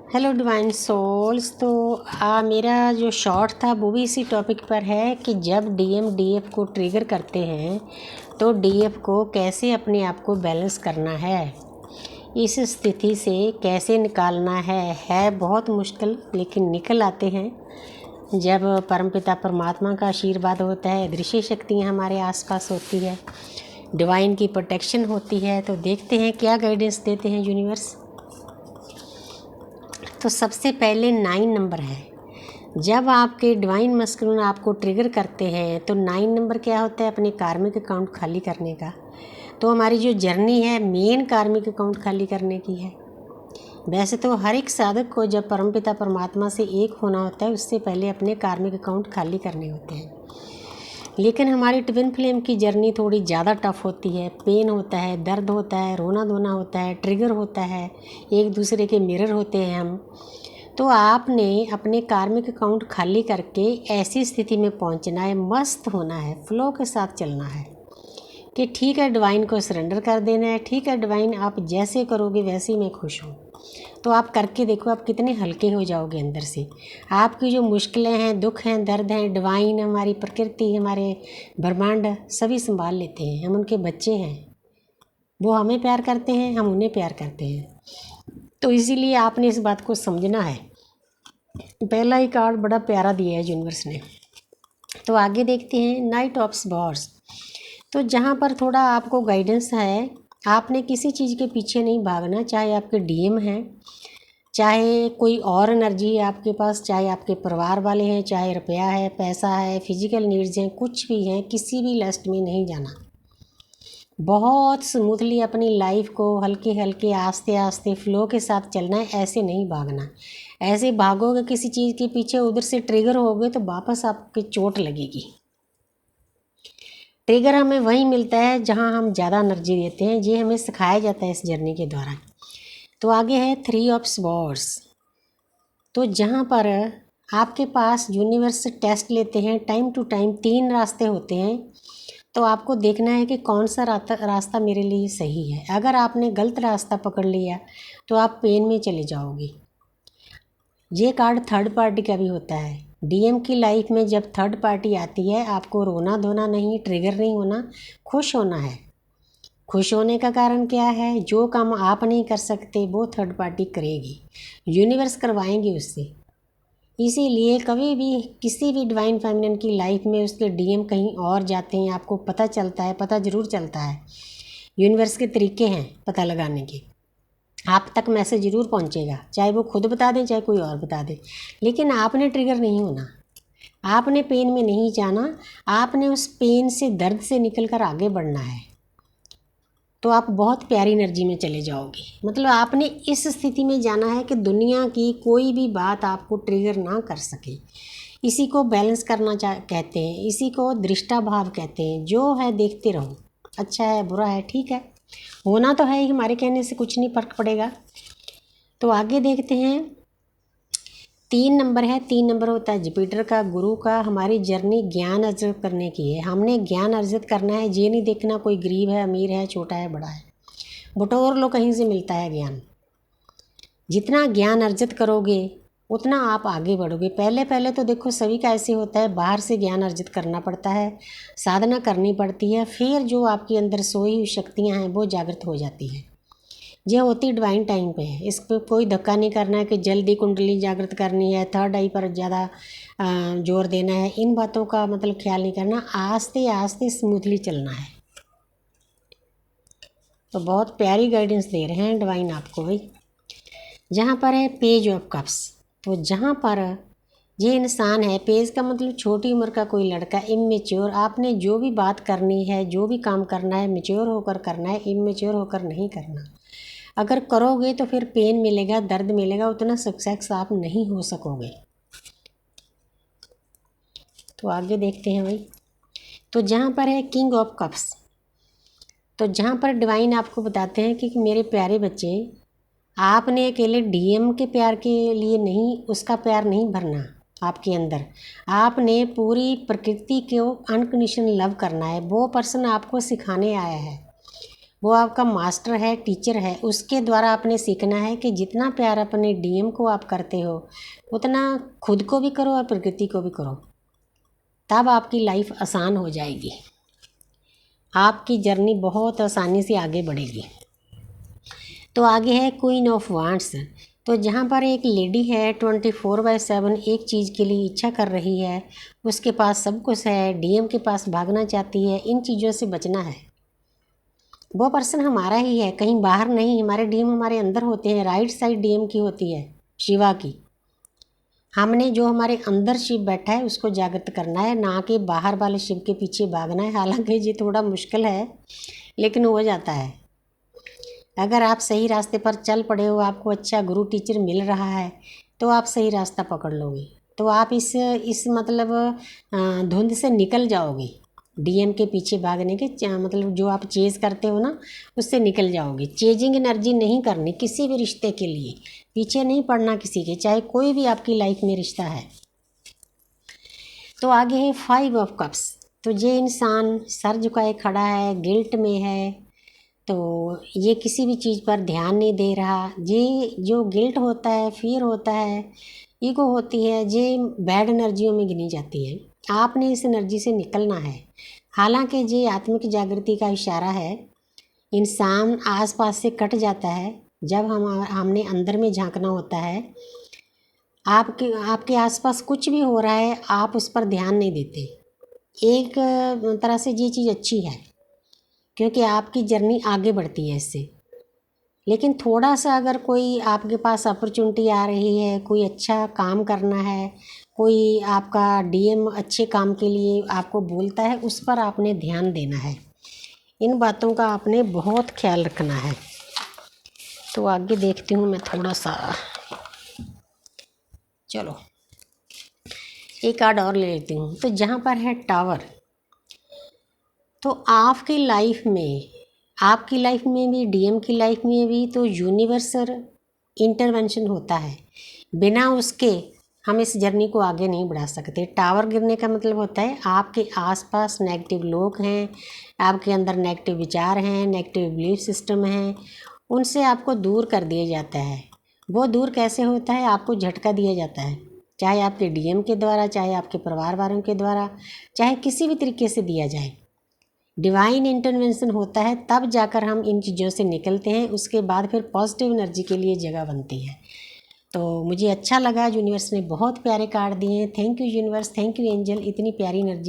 Hello divine souls. तो मेरा जो शॉर्ट था वो भी इसी टॉपिक पर है कि जब डीएम डीएफ को ट्रिगर करते हैं तो डीएफ को कैसे अपने आप को बैलेंस करना है, इस स्थिति से कैसे निकालना है बहुत मुश्किल, लेकिन निकल आते हैं जब परमपिता परमात्मा का आशीर्वाद होता है, दृश्य शक्तियाँ हमारे आसपास होती है, डिवाइन की प्रोटेक्शन होती है। तो देखते हैं क्या गाइडेंस देते हैं यूनिवर्स। तो सबसे पहले 9 नंबर है। जब आपके डिवाइन मस्कुलिन आपको ट्रिगर करते हैं तो 9 नंबर क्या होता है, अपने कार्मिक अकाउंट खाली करने का। तो हमारी जो जर्नी है मेन कार्मिक अकाउंट खाली करने की है। वैसे तो हर एक साधक को जब परमपिता परमात्मा से एक होना होता है उससे पहले अपने कार्मिक अकाउंट खाली करने होते हैं, लेकिन हमारी ट्विन फ्लेम की जर्नी थोड़ी ज़्यादा टफ होती है। पेन होता है, दर्द होता है, रोना धोना होता है, ट्रिगर होता है, एक दूसरे के मिरर होते हैं हम। तो आपने अपने कार्मिक अकाउंट खाली करके ऐसी स्थिति में पहुंचना है, मस्त होना है, फ्लो के साथ चलना है कि ठीक है डिवाइन को सरेंडर कर देना है। ठीक है डिवाइन, आप जैसे करोगे वैसे ही मैं खुश हूँ। तो आप करके देखो आप कितने हल्के हो जाओगे अंदर से। आपकी जो मुश्किलें हैं, दुख हैं, दर्द हैं, डिवाइन, हमारी प्रकृति, हमारे ब्रह्मांड सभी संभाल लेते हैं। हम उनके बच्चे हैं, वो हमें प्यार करते हैं, हम उन्हें प्यार करते हैं। तो इसीलिए आपने इस बात को समझना है। पहला ही कार्ड बड़ा प्यारा दिया है यूनिवर्स ने। तो आगे देखते हैं नाइट ऑफ स्वॉर्ड्स। तो जहाँ पर थोड़ा आपको गाइडेंस है, आपने किसी चीज़ के पीछे नहीं भागना, चाहे आपके डीएम हैं, चाहे कोई और एनर्जी है आपके पास, चाहे आपके परिवार वाले हैं, चाहे रुपया है, पैसा है, फिजिकल नीड्स हैं, कुछ भी हैं, किसी भी लस्ट में नहीं जाना। बहुत स्मूथली अपनी लाइफ को हल्के हल्के आस्ते आस्ते फ्लो के साथ चलना है, ऐसे नहीं भागना। ऐसे भागोगे किसी चीज़ के पीछे, उधर से ट्रिगर होगे तो वापस आपकी चोट लगेगी। ट्रिगर हमें वहीं मिलता है जहां हम ज़्यादा एनर्जी देते हैं। ये हमें सिखाया जाता है इस जर्नी के दौरान। तो आगे है 3 ऑफ स्वॉर्ड्स। तो जहां पर आपके पास यूनिवर्स टेस्ट लेते हैं टाइम टू टाइम, 3 रास्ते होते हैं। तो आपको देखना है कि कौन सा रास्ता मेरे लिए सही है। अगर आपने गलत रास्ता पकड़ लिया तो आप पेन में चले जाओगे। ये कार्ड थर्ड पार्टी का भी होता है। डीएम की लाइफ में जब थर्ड पार्टी आती है, आपको रोना धोना नहीं, ट्रिगर नहीं होना, खुश होना है। खुश होने का कारण क्या है, जो काम आप नहीं कर सकते वो थर्ड पार्टी करेगी, यूनिवर्स करवाएंगे उससे। इसीलिए कभी भी किसी भी डिवाइन फेमिनिन की लाइफ में उसके डीएम कहीं और जाते हैं, आपको पता चलता है, पता ज़रूर चलता है। यूनिवर्स के तरीके हैं पता लगाने के, आप तक मैसेज ज़रूर पहुंचेगा, चाहे वो खुद बता दें चाहे कोई और बता दे, लेकिन आपने ट्रिगर नहीं होना, आपने पेन में नहीं जाना, आपने उस पेन से, दर्द से निकल कर आगे बढ़ना है। तो आप बहुत प्यारी एनर्जी में चले जाओगे। मतलब आपने इस स्थिति में जाना है कि दुनिया की कोई भी बात आपको ट्रिगर ना कर सके। इसी को बैलेंस करना कहते हैं, इसी को दृष्टा भाव कहते हैं। जो है देखते रहो, अच्छा है बुरा है ठीक है, होना तो है ही, हमारे कहने से कुछ नहीं फर्क पड़ेगा। तो आगे देखते हैं 3 नंबर है। 3 नंबर होता है जुपिटर का, गुरु का। हमारी जर्नी ज्ञान अर्जित करने की है, हमने ज्ञान अर्जित करना है। ये नहीं देखना कोई गरीब है, अमीर है, छोटा है, बड़ा है, बटोर लो, कहीं से मिलता है ज्ञान। जितना ज्ञान अर्जित करोगे उतना आप आगे बढ़ोगे। पहले पहले तो देखो सभी का ऐसे होता है, बाहर से ज्ञान अर्जित करना पड़ता है, साधना करनी पड़ती है, फिर जो आपके अंदर सोई हुई शक्तियाँ हैं वो जागृत हो जाती हैं। ये होती डिवाइन टाइम पे है, इस पर कोई धक्का नहीं करना है कि जल्दी कुंडली जागृत करनी है, थर्ड आई पर ज़्यादा जोर देना है, इन बातों का मतलब ख्याल नहीं करना, आस्ते आस्ते स्मूथली चलना है। तो बहुत प्यारी गाइडेंस दे रहे हैं डिवाइन आपको भाई। जहाँ पर है पेज ऑफ कप्स, तो जहाँ पर ये इंसान है, पेज का मतलब छोटी उम्र का कोई लड़का, इमेच्योर। आपने जो भी बात करनी है, जो भी काम करना है, मेच्योर होकर करना है, इमेच्योर होकर नहीं करना। अगर करोगे तो फिर पेन मिलेगा, दर्द मिलेगा, उतना सक्सेस आप नहीं हो सकोगे। तो आगे देखते हैं भाई। तो जहाँ पर है किंग ऑफ कप्स, तो जहाँ पर डिवाइन आपको बताते हैं कि मेरे प्यारे बच्चे, आपने अकेले डीएम के प्यार के लिए नहीं, उसका प्यार नहीं भरना आपके अंदर, आपने पूरी प्रकृति को अनकंडीशनल लव करना है। वो पर्सन आपको सिखाने आया है, वो आपका मास्टर है, टीचर है, उसके द्वारा आपने सीखना है कि जितना प्यार अपने डीएम को आप करते हो उतना खुद को भी करो और प्रकृति को भी करो, तब आपकी लाइफ आसान हो जाएगी, आपकी जर्नी बहुत आसानी से आगे बढ़ेगी। तो आगे है क्वीन ऑफ वांड्स। तो जहाँ पर एक लेडी है 24/7 एक चीज़ के लिए इच्छा कर रही है, उसके पास सब कुछ है, डीएम के पास भागना चाहती है, इन चीज़ों से बचना है। वो पर्सन हमारा ही है, कहीं बाहर नहीं, हमारे डीएम हमारे अंदर होते हैं, राइट साइड डीएम की होती है, शिवा की। हमने जो हमारे अंदर शिव बैठा है उसको जागृत करना है, ना कि बाहर वाले शिव के पीछे भागना है। हालांकि ये थोड़ा मुश्किल है लेकिन हो जाता है। अगर आप सही रास्ते पर चल पड़े हो, आपको अच्छा गुरु टीचर मिल रहा है, तो आप सही रास्ता पकड़ लोगे, तो आप इस मतलब धुंध से निकल जाओगे। डीएम के पीछे भागने के मतलब जो आप चेज़ करते हो ना, उससे निकल जाओगे। चेजिंग एनर्जी नहीं करनी किसी भी रिश्ते के लिए, पीछे नहीं पड़ना किसी के, चाहे कोई भी आपकी लाइफ में रिश्ता है। तो आगे है 5 ऑफ कप्स। तो ये इंसान सर झुकाए खड़ा है, गिल्ट में है, तो ये किसी भी चीज़ पर ध्यान नहीं दे रहा। ये जो गिल्ट होता है, फियर होता है, ईगो होती है, ये बैड एनर्जियों में गिनी जाती है। आपने इस एनर्जी से निकलना है। हालांकि ये आत्मिक जागृति का इशारा है। इंसान आसपास से कट जाता है जब हमने अंदर में झांकना होता है। आपके आसपास कुछ भी हो रहा है, आप उस पर ध्यान नहीं देते। एक तरह से ये चीज़ अच्छी है क्योंकि आपकी जर्नी आगे बढ़ती है इससे। लेकिन थोड़ा सा अगर कोई आपके पास अपॉर्चुनिटी आ रही है, कोई अच्छा काम करना है, कोई आपका डीएम अच्छे काम के लिए आपको बोलता है, उस पर आपने ध्यान देना है। इन बातों का आपने बहुत ख्याल रखना है। तो आगे देखती हूँ मैं थोड़ा सा, चलो एक कार्ड और ले लेती हूँ। तो जहाँ पर है टावर, तो आपकी लाइफ में भी डीएम की लाइफ में भी तो यूनिवर्सल इंटरवेंशन होता है। बिना उसके हम इस जर्नी को आगे नहीं बढ़ा सकते। टावर गिरने का मतलब होता है आपके आसपास नेगेटिव लोग हैं, आपके अंदर नेगेटिव विचार हैं, नेगेटिव बिलीफ सिस्टम हैं, उनसे आपको दूर कर दिया जाता है। वो दूर कैसे होता है? आपको झटका दिया जाता है, चाहे आपके डीएम के द्वारा, चाहे आपके परिवार वालों के द्वारा, चाहे किसी भी तरीके से दिया जाए। डिवाइन इंटरवेंशन होता है, तब जाकर हम इन चीज़ों से निकलते हैं। उसके बाद फिर पॉजिटिव एनर्जी के लिए जगह बनती है। तो मुझे अच्छा लगा, यूनिवर्स ने बहुत प्यारे कार्ड दिए हैं। Thank you universe, thank you angel, इतनी प्यारी एनर्जी